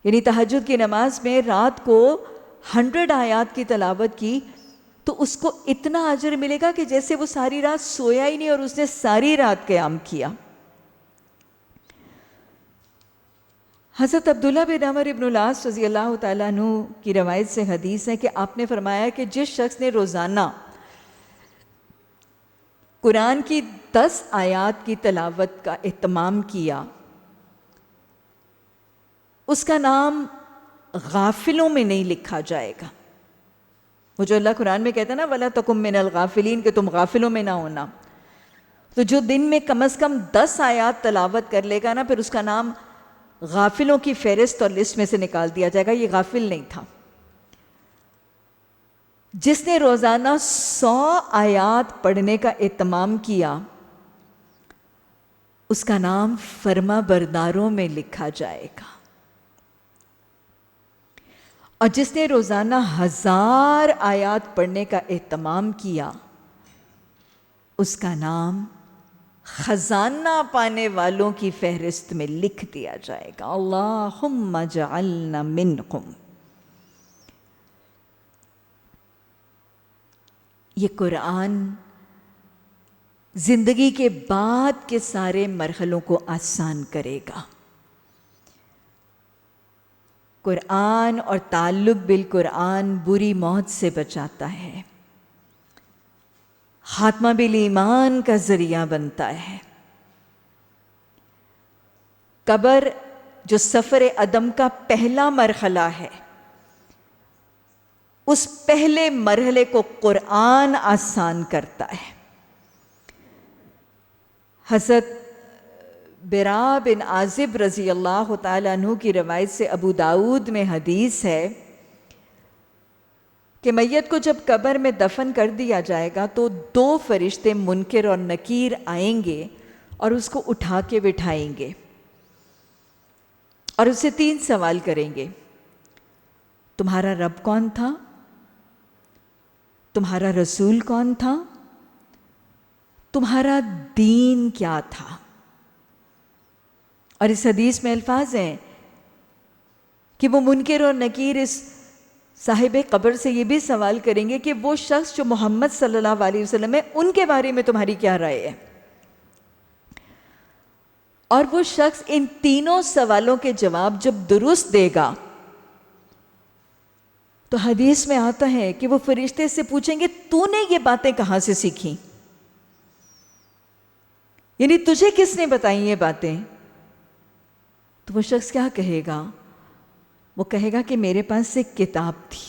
یعنی تہجد کی نماز میں رات کو 100 آیات کی تلاوت کی تو اس کو اتنا اجر ملے گا کہ جیسے وہ ساری رات سویا ہی نہیں اور اس نے ساری رات قیام کیا۔ حضرت عبداللہ بن عمر بن العاص رضی اللہ تعالیٰ عنہ کی روایت سے حدیث ہے کہ آپ نے فرمایا کہ جس شخص نے روزانہ قرآن کی 10 آیات کی تلاوت کا اہتمام کیا، اس کا نام غافلوں میں نہیں لکھا جائے گا۔ وہ جو اللہ قرآن میں کہتا ہے نا وَلَا تَكُن مِّنَ الْغَافِلِينَ کہ تم غافلوں میں نہ ہونا، تو جو دن میں کم از کم 10 آیات تلاوت کر لے گا نا، پھر اس کا نام غافلوں کی فہرست اور لسٹ میں سے نکال دیا جائے گا، یہ غافل نہیں تھا۔ جس نے روزانہ 100 آیات پڑھنے کا اہتمام کیا، اس کا نام فرما برداروں میں لکھا جائے گا۔ اور جس نے روزانہ 1000 آیات پڑھنے کا اہتمام کیا، اس کا نام خزانہ پانے والوں کی فہرست میں لکھ دیا جائے گا۔ اللہم اجعلنا منکم۔ یہ قرآن زندگی کے بعد کے سارے مرحلوں کو آسان کرے گا۔ قرآن اور تعلق بالقرآن بری موت سے بچاتا ہے، خاتمہ بالایمان کا ذریعہ بنتا ہے۔ قبر جو سفر عدم کا پہلا مرحلہ ہے، اس پہلے مرحلے کو قرآن آسان کرتا ہے۔ حضرت برا بن عازب رضی اللہ تعالیٰ عنہ کی روایت سے ابو داؤد میں حدیث ہے کہ میت کو جب قبر میں دفن کر دیا جائے گا تو 2 فرشتے منکر اور نکیر آئیں گے اور اس کو اٹھا کے بٹھائیں گے اور اسے 3 سوال کریں گے۔ تمہارا رب کون تھا؟ تمہارا رسول کون تھا؟ تمہارا دین کیا تھا؟ اور اس حدیث میں الفاظ ہیں کہ وہ منکر اور نکیر اس صاحب قبر سے یہ بھی سوال کریں گے کہ وہ شخص جو محمد صلی اللہ علیہ وسلم ہے، ان کے بارے میں تمہاری کیا رائے ہے؟ اور وہ شخص ان تینوں سوالوں کے جواب جب درست دے گا تو حدیث میں آتا ہے کہ وہ فرشتے سے پوچھیں گے تو نے یہ باتیں کہاں سے سیکھی؟ یعنی تجھے کس نے بتائی یہ باتیں؟ تو وہ شخص کیا کہے گا؟ وہ کہے گا کہ میرے پاس ایک کتاب تھی۔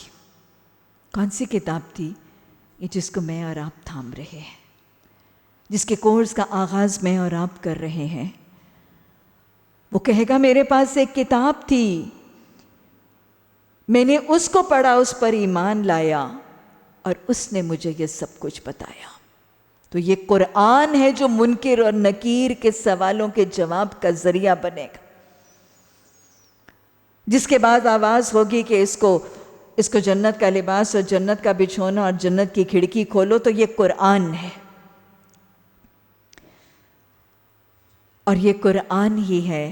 کون سی کتاب تھی؟ یہ جس کو میں اور آپ تھام رہے ہیں، جس کے کورس کا آغاز میں اور آپ کر رہے ہیں۔ وہ کہے گا میرے پاس ایک کتاب تھی، میں نے اس کو پڑھا، اس پر ایمان لایا اور اس نے مجھے یہ سب کچھ بتایا۔ تو یہ قرآن ہے جو منکر اور نکیر کے سوالوں کے جواب کا ذریعہ بنے گا، جس کے بعد آواز ہوگی کہ اس کو جنت کا لباس اور جنت کا بچھونا اور جنت کی کھڑکی کھولو، تو یہ قرآن ہے۔ اور یہ قرآن ہی ہے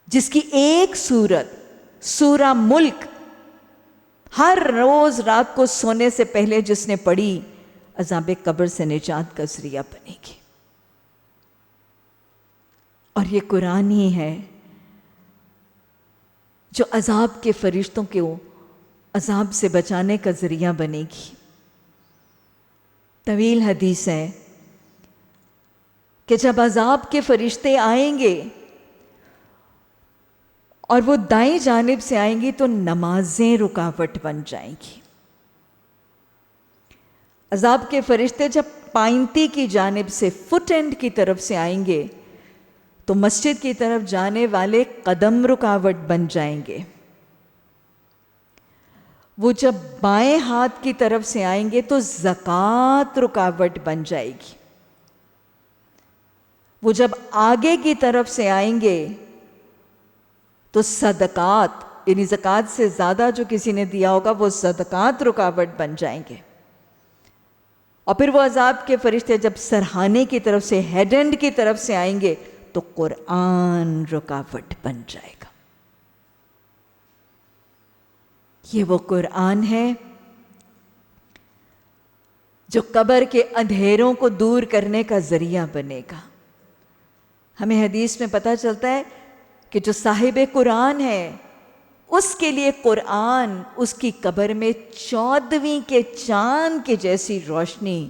جس کی ایک سورت، سورہ ملک، ہر روز رات کو سونے سے پہلے جس نے پڑھی عذاب قبر سے نجات کا ذریعہ بنے گی. اور یہ قرآن ہی ہے جو عذاب کے فرشتوں کو عذاب سے بچانے کا ذریعہ بنے گی. طویل حدیث ہے کہ جب عذاب کے فرشتے آئیں گے اور وہ دائیں جانب سے آئیں گی تو نمازیں رکاوٹ بن جائیں گی. عذاب کے فرشتے جب پائنتی کی جانب سے فٹ اینڈ کی طرف سے آئیں گے تو مسجد کی طرف جانے والے قدم رکاوٹ بن جائیں گے. وہ جب بائیں ہاتھ کی طرف سے آئیں گے تو زکوٰۃ رکاوٹ بن جائے گی. وہ جب آگے کی طرف سے آئیں گے تو صدقات یعنی زکوٰۃ سے زیادہ جو کسی نے دیا ہوگا وہ صدقات رکاوٹ بن جائیں گے. اور پھر وہ عذاب کے فرشتے جب سرہانے کی طرف سے ہیڈ اینڈ کی طرف سے آئیں گے تو قرآن رکاوٹ بن جائے گا. یہ وہ قرآن ہے جو قبر کے اندھیروں کو دور کرنے کا ذریعہ بنے گا. ہمیں حدیث میں پتہ چلتا ہے کہ جو صاحب قرآن ہے اس کے لیے قرآن اس کی قبر میں 14ویں کے چاند کے جیسی روشنی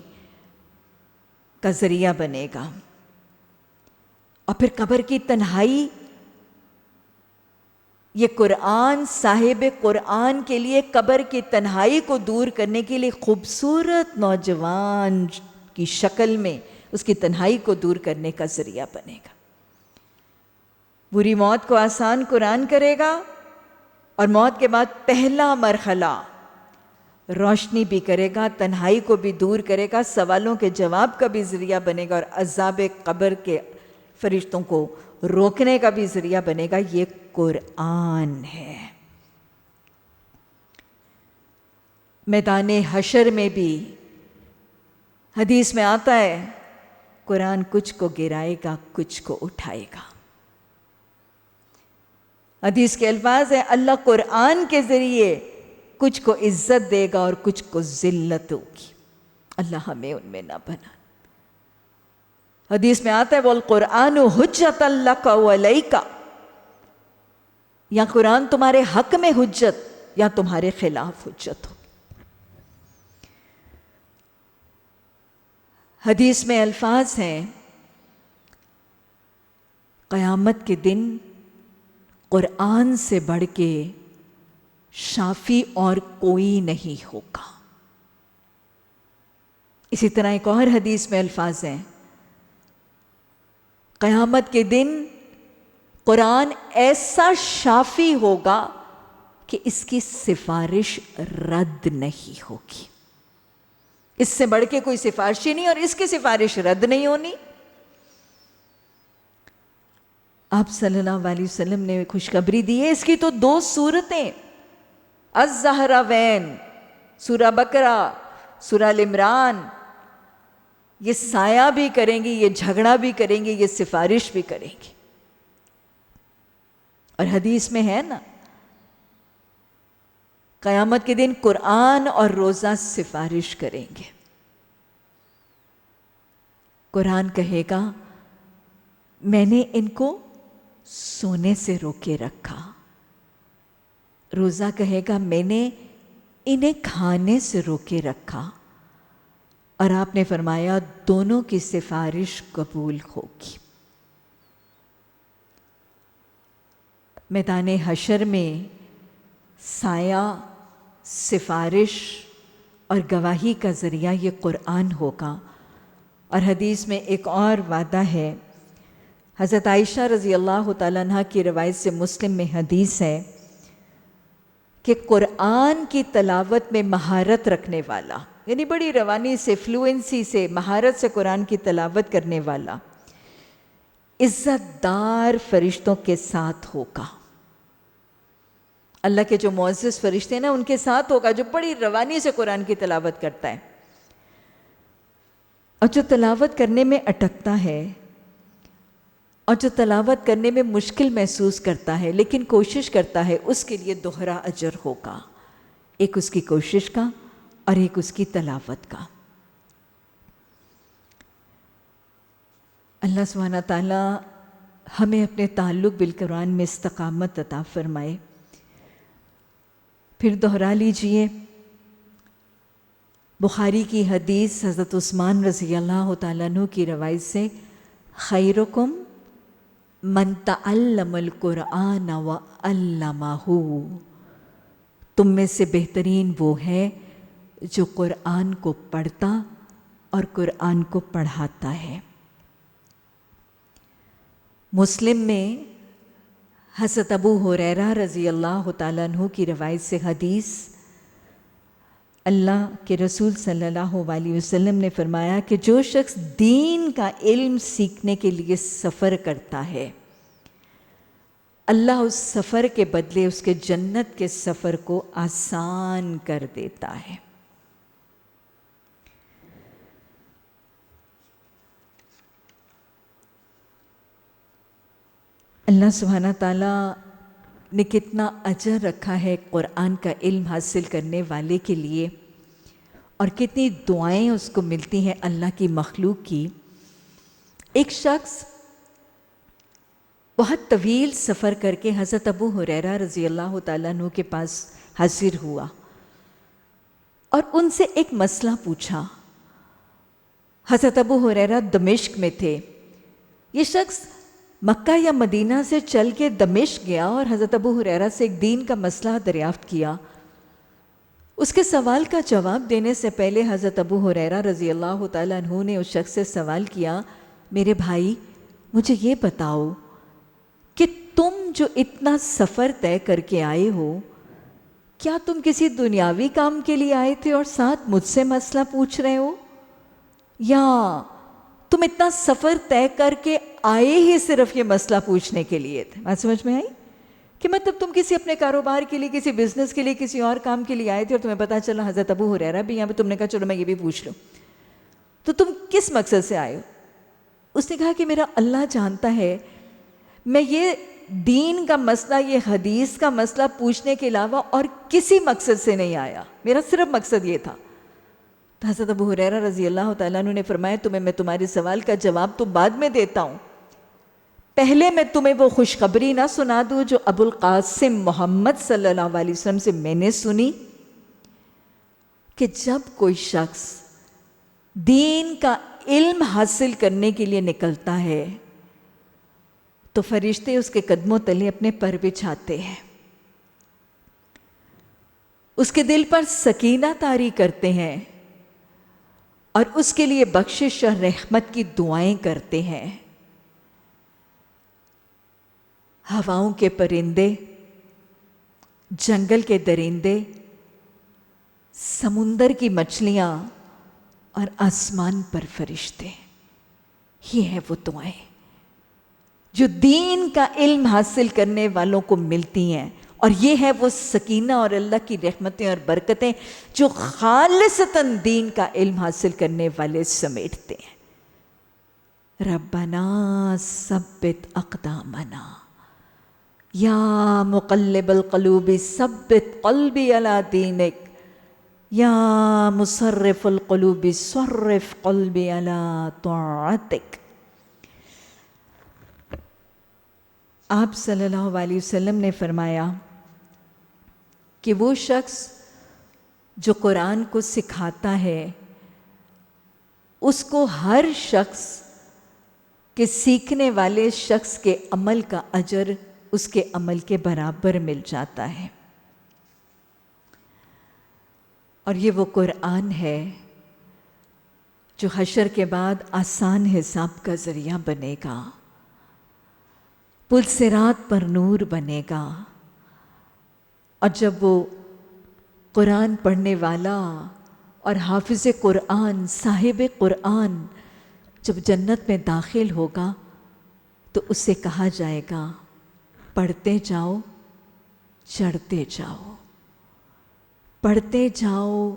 کا ذریعہ بنے گا. اور پھر قبر کی تنہائی، یہ قرآن صاحب قرآن کے لیے قبر کی تنہائی کو دور کرنے کے لیے خوبصورت نوجوان کی شکل میں اس کی تنہائی کو دور کرنے کا ذریعہ بنے گا. بری موت کو آسان قرآن کرے گا اور موت کے بعد پہلا مرحلہ روشنی بھی کرے گا، تنہائی کو بھی دور کرے گا، سوالوں کے جواب کا بھی ذریعہ بنے گا اور عذاب قبر کے فرشتوں کو روکنے کا بھی ذریعہ بنے گا. یہ قرآن ہے. میدان حشر میں بھی حدیث میں آتا ہے قرآن کچھ کو گرائے گا کچھ کو اٹھائے گا. حدیث کے الفاظ ہیں اللہ قرآن کے ذریعے کچھ کو عزت دے گا اور کچھ کو ذلت ہوگی. اللہ ہمیں ان میں نہ بنا. حدیث میں آتا ہے وَالْقُرْآنُ حُجَّةً لَكَ وَعَلَيْكَ، یا قرآن تمہارے حق میں حجت یا تمہارے خلاف حجت ہو. حدیث میں الفاظ ہیں قیامت کے دن قرآن سے بڑھ کے شافی اور کوئی نہیں ہوگا. اسی طرح ایک اور حدیث میں الفاظ ہیں قیامت کے دن قرآن ایسا شافی ہوگا کہ اس کی سفارش رد نہیں ہوگی. اس سے بڑھ کے کوئی سفارش ہی نہیں اور اس کی سفارش رد نہیں ہونی. آپ صلی اللہ علیہ وسلم نے خوشخبری دی ہے. اس کی تو 2 صورتیں الزہراوین، سورہ بقرہ، سورہ عمران، یہ سایہ بھی کریں گی، یہ جھگڑا بھی کریں گی، یہ سفارش بھی کریں گی. اور حدیث میں ہے نا قیامت کے دن قرآن اور روزہ سفارش کریں گے. قرآن کہے گا میں نے ان کو سونے سے روکے رکھا. روزہ کہے گا میں نے انہیں کھانے سے روکے رکھا. اور آپ نے فرمایا دونوں کی سفارش قبول ہوگی. میدان حشر میں سایہ، سفارش اور گواہی کا ذریعہ یہ قرآن ہوگا. اور حدیث میں ایک اور وعدہ ہے. حضرت عائشہ رضی اللہ تعالیٰ عنہ کی روایت سے مسلم میں حدیث ہے کہ قرآن کی تلاوت میں مہارت رکھنے والا، یعنی بڑی روانی سے، فلوئنسی سے، مہارت سے قرآن کی تلاوت کرنے والا عزت دار فرشتوں کے ساتھ ہوگا. اللہ کے جو معزز فرشتے ہیں نا ان کے ساتھ ہوگا جو بڑی روانی سے قرآن کی تلاوت کرتا ہے. اور جو تلاوت کرنے میں اٹکتا ہے اور جو تلاوت کرنے میں مشکل محسوس کرتا ہے لیکن کوشش کرتا ہے اس کے لیے دوہرا اجر ہوگا. ایک اس کی کوشش کا اور ایک اس کی تلاوت کا۔ اللہ سبحانہ تعالیٰ ہمیں اپنے تعلق بالقرآن میں استقامت عطا فرمائے۔ پھر دہرا لیجئے بخاری کی حدیث حضرت عثمان رضی اللہ تعالیٰ عنہ کی روایت سے، خیرکم من تعلم القرآن وعلمہ، تم میں سے بہترین وہ ہے جو قرآن کو پڑھتا اور قرآن کو پڑھاتا ہے۔ مسلم میں حضرت ابو ہریرہ رضی اللہ تعالیٰ عنہ کی روایت سے حدیث، اللہ کے رسول صلی اللہ علیہ وسلم نے فرمایا کہ جو شخص دین کا علم سیکھنے کے لیے سفر کرتا ہے، اللہ اس سفر کے بدلے اس کے جنت کے سفر کو آسان کر دیتا ہے۔ اللہ سبحانہ تعالیٰ نے کتنا اجر رکھا ہے قرآن کا علم حاصل کرنے والے کے لیے، اور کتنی دعائیں اس کو ملتی ہیں اللہ کی مخلوق کی۔ ایک شخص بہت طویل سفر کر کے حضرت ابو ہریرہ رضی اللہ تعالیٰ عنہ کے پاس حاضر ہوا اور ان سے ایک مسئلہ پوچھا۔ حضرت ابو ہریرہ دمشق میں تھے۔ یہ شخص مکہ یا مدینہ سے چل کے دمشق گیا اور حضرت ابو ہریرہ سے ایک دین کا مسئلہ دریافت کیا۔ اس کے سوال کا جواب دینے سے پہلے حضرت ابو ہریرہ رضی اللہ تعالیٰ عنہ نے اس شخص سے سوال کیا، میرے بھائی مجھے یہ بتاؤ کہ تم جو اتنا سفر طے کر کے آئے ہو، کیا تم کسی دنیاوی کام کے لیے آئے تھے اور ساتھ مجھ سے مسئلہ پوچھ رہے ہو، یا تم اتنا سفر طے کر کے آئے ہی صرف یہ مسئلہ پوچھنے کے لیے تھے؟ بات سمجھ میں آئی؟ کہ مطلب تم کسی اپنے کاروبار کے لیے، کسی بزنس کے لیے، کسی اور کام کے لیے آئے تھے اور تمہیں پتہ چلا حضرت ابو ہریرہ بھی یہاں پہ، تم نے کہا چلو میں یہ بھی پوچھ لوں، تو تم کس مقصد سے آئے ہو؟ اس نے کہا کہ میرا اللہ جانتا ہے میں یہ دین کا مسئلہ، یہ حدیث کا مسئلہ پوچھنے کے علاوہ اور کسی مقصد سے نہیں آیا، میرا صرف مقصد یہ تھا۔ تو حضرت ابو ہریرہ رضی اللہ تعالیٰ عنہ نے فرمایا، تمہیں میں تمہارے سوال کا جواب تو بعد میں دیتا ہوں، پہلے میں تمہیں وہ خوشخبری نہ سنا دوں جو ابو القاسم محمد صلی اللہ علیہ وسلم سے میں نے سنی، کہ جب کوئی شخص دین کا علم حاصل کرنے کے لیے نکلتا ہے تو فرشتے اس کے قدموں تلے اپنے پر بچھاتے ہیں، اس کے دل پر سکینہ طاری کرتے ہیں اور اس کے لیے بخشش اور رحمت کی دعائیں کرتے ہیں۔ ہواؤں کے پرندے، جنگل کے درندے، سمندر کی مچھلیاں اور آسمان پر فرشتے، یہ ہیں وہ دعائیں جو دین کا علم حاصل کرنے والوں کو ملتی ہیں، اور یہ ہے وہ سکینہ اور اللہ کی رحمتیں اور برکتیں جو خالصتاً دین کا علم حاصل کرنے والے سمیٹتے ہیں۔ ربنا ثبت اقدامنا یا مقلب القلوب ثبت قلبی علی دینک یا مصرف القلوب صرف قلبی علی طاعتک۔ آپ صلی اللہ علیہ وسلم نے فرمایا کہ وہ شخص جو قرآن کو سکھاتا ہے، اس کو ہر شخص کے سیکھنے والے شخص کے عمل کا اجر اس کے عمل کے برابر مل جاتا ہے۔ اور یہ وہ قرآن ہے جو حشر کے بعد آسان حساب کا ذریعہ بنے گا، پل صراط پر نور بنے گا، اور جب وہ قرآن پڑھنے والا اور حافظ قرآن، صاحب قرآن جب جنت میں داخل ہوگا تو اس سے کہا جائے گا، پڑھتے جاؤ چڑھتے جاؤ، پڑھتے جاؤ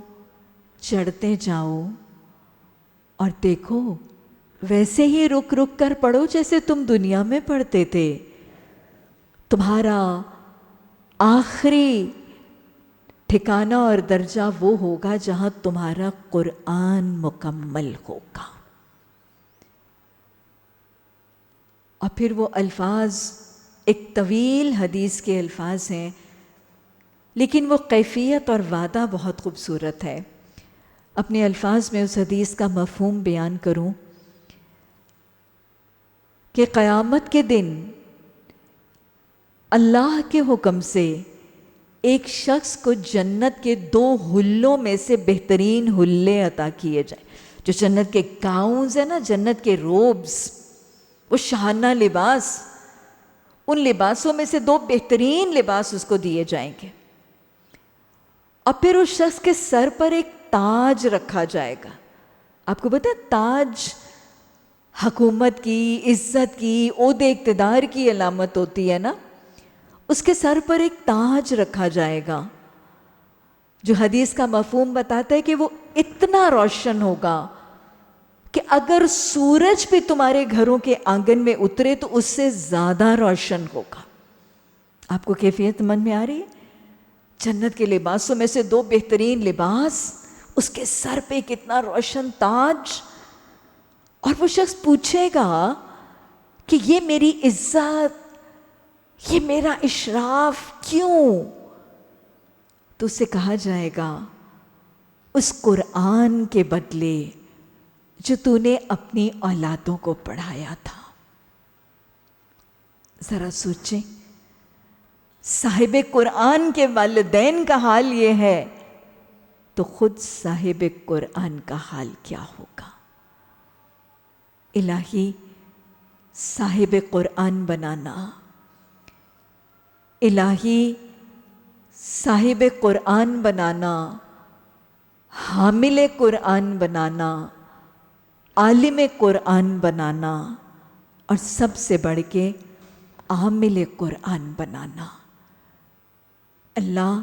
چڑھتے جاؤ، اور دیکھو ویسے ہی رک رک کر پڑھو جیسے تم دنیا میں پڑھتے تھے، تمہارا آخری ٹھکانہ اور درجہ وہ ہوگا جہاں تمہارا قرآن مکمل ہوگا۔ اور پھر وہ الفاظ ایک طویل حدیث کے الفاظ ہیں، لیکن وہ کیفیت اور وعدہ بہت خوبصورت ہے۔ اپنے الفاظ میں اس حدیث کا مفہوم بیان کروں کہ قیامت کے دن اللہ کے حکم سے ایک شخص کو جنت کے 2 حلوں میں سے بہترین حلے عطا کیے جائیں۔ جو جنت کے گاؤنز ہیں نا، جنت کے روبز، وہ شاہانہ لباس، ان لباسوں میں سے 2 بہترین لباس اس کو دیے جائیں گے۔ اور پھر اس شخص کے سر پر ایک تاج رکھا جائے گا۔ آپ کو پتہ ہے تاج حکومت کی، عزت کی، عہدے اقتدار کی علامت ہوتی ہے نا۔ اس کے سر پر ایک تاج رکھا جائے گا جو حدیث کا مفہوم بتاتا ہے کہ وہ اتنا روشن ہوگا کہ اگر سورج بھی تمہارے گھروں کے آنگن میں اترے تو اس سے زیادہ روشن ہوگا۔ آپ کو کیفیت من میں آ رہی ہے؟ جنت کے لباسوں میں سے 2 بہترین لباس، اس کے سر پہ کتنا روشن تاج، اور وہ شخص پوچھے گا کہ یہ میری عزت، یہ میرا اشراف کیوں؟ تو اسے کہا جائے گا اس قرآن کے بدلے جو تو نے اپنی اولادوں کو پڑھایا تھا۔ ذرا سوچیں، صاحب قرآن کے والدین کا حال یہ ہے تو خود صاحب قرآن کا حال کیا ہوگا؟ الہی صاحب قرآن بنانا، الہی صاحب قرآن بنانا، حامل قرآن بنانا، عالم قرآن بنانا، اور سب سے بڑھ کے عامل قرآن بنانا۔ اللہ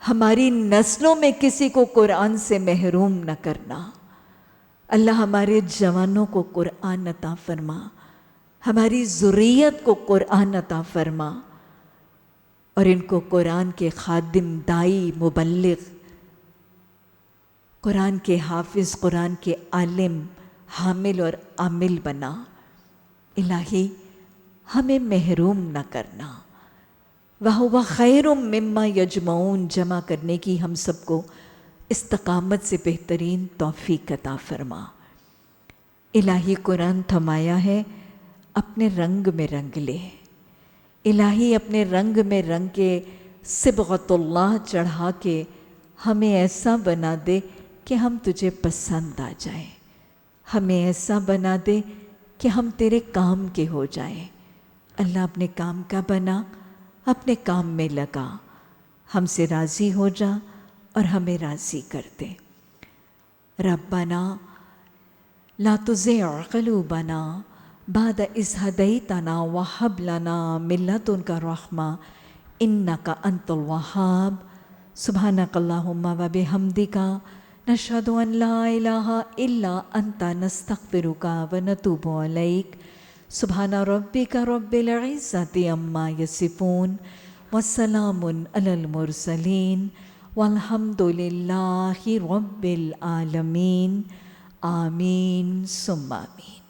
ہماری نسلوں میں کسی کو قرآن سے محروم نہ کرنا۔ اللہ ہمارے جوانوں کو قرآن عطا فرما، ہماری ذریت کو قرآن عطا فرما، اور ان کو قرآن کے خادم، دائی، مبلغ، قرآن کے حافظ، قرآن کے عالم، حامل اور عامل بنا۔ الہی ہمیں محروم نہ کرنا۔ وَهُوَ خَيْرٌ مِّمَّا يَجْمَعُونَ جمع کرنے کی ہم سب کو استقامت سے بہترین توفیق عطا فرما۔ الہی قرآن تھمایا ہے، اپنے رنگ میں رنگ لے۔ الہی اپنے رنگ میں رنگ کے صبغۃ اللہ چڑھا کے ہمیں ایسا بنا دے کہ ہم تجھے پسند آ جائیں، ہمیں ایسا بنا دے کہ ہم تیرے کام کے ہو جائیں۔ اللہ اپنے کام کا بنا، اپنے کام میں لگا، ہم سے راضی ہو جا اور ہمیں راضی کر دے۔ ربنا لا تزغ قلوبنا بعد إذ هديتنا وهب لنا من لدنك رحمة إنك أنت الوهاب۔ سبحانك اللهم وبحمدك نشهد أن لا إله إلا أنت نستغفرك ونتوب إليك۔ سبحان ربك رب العزة عما يصفون والسلام على المرسلين والحمد لله رب العالمين۔ آمین ثم آمین۔